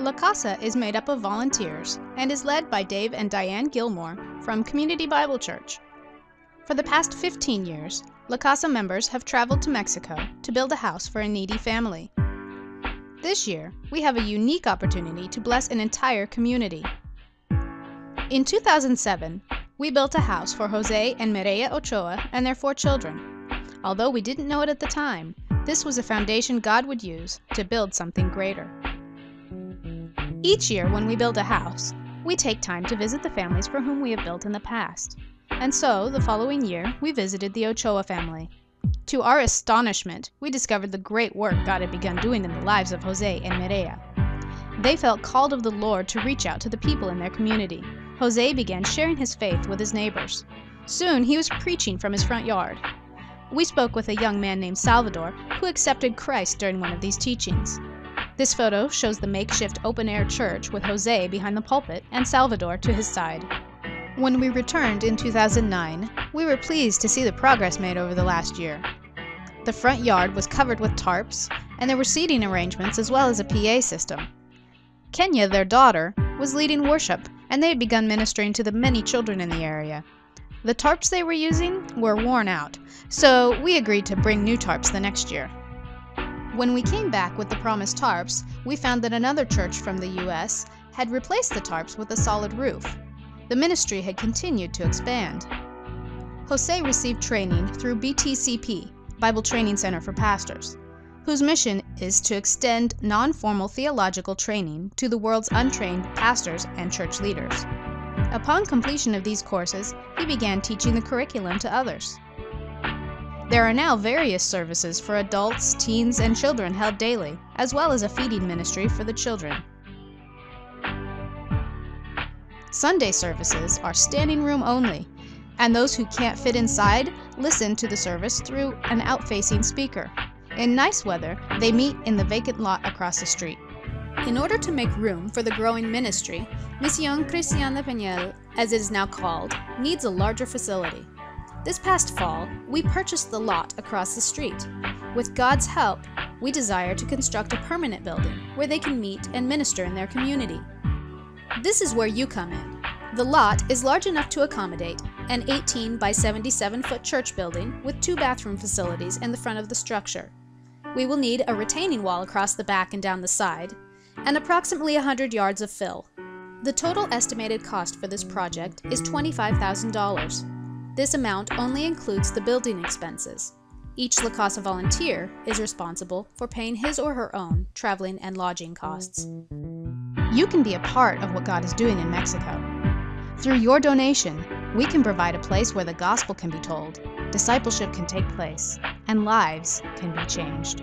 La Casa is made up of volunteers and is led by Dave and Diane Gilmore from Community Bible Church. For the past 15 years, La Casa members have traveled to Mexico to build a house for a needy family. This year, we have a unique opportunity to bless an entire community. In 2007, we built a house for Jose and Mireya Ochoa and their 4 children. Although we didn't know it at the time, this was a foundation God would use to build something greater. Each year when we build a house, we take time to visit the families for whom we have built in the past. And so, the following year, we visited the Ochoa family. To our astonishment, we discovered the great work God had begun doing in the lives of Jose and Mireya. They felt called of the Lord to reach out to the people in their community. Jose began sharing his faith with his neighbors. Soon, he was preaching from his front yard. We spoke with a young man named Salvador who accepted Christ during one of these teachings. This photo shows the makeshift open-air church with Jose behind the pulpit and Salvador to his side. When we returned in 2009, we were pleased to see the progress made over the last year. The front yard was covered with tarps, and there were seating arrangements as well as a PA system. Kenya, their daughter, was leading worship, and they had begun ministering to the many children in the area. The tarps they were using were worn out, so we agreed to bring new tarps the next year. When we came back with the promised tarps, we found that another church from the U.S. had replaced the tarps with a solid roof. The ministry had continued to expand. Jose received training through BTCP, Bible Training Center for Pastors, whose mission is to extend non-formal theological training to the world's untrained pastors and church leaders. Upon completion of these courses, he began teaching the curriculum to others. There are now various services for adults, teens, and children held daily, as well as a feeding ministry for the children. Sunday services are standing room only, and those who can't fit inside listen to the service through an out-facing speaker. In nice weather, they meet in the vacant lot across the street. In order to make room for the growing ministry, Misión Cristiana Peñel, as it is now called, needs a larger facility. This past fall, we purchased the lot across the street. With God's help, we desire to construct a permanent building where they can meet and minister in their community. This is where you come in. The lot is large enough to accommodate an 18 by 77-foot church building with 2 bathroom facilities in the front of the structure. We will need a retaining wall across the back and down the side, and approximately 100 yards of fill. The total estimated cost for this project is $25,000. This amount only includes the building expenses. Each La Casa volunteer is responsible for paying his or her own traveling and lodging costs. You can be a part of what God is doing in Mexico. Through your donation, we can provide a place where the gospel can be told, discipleship can take place, and lives can be changed.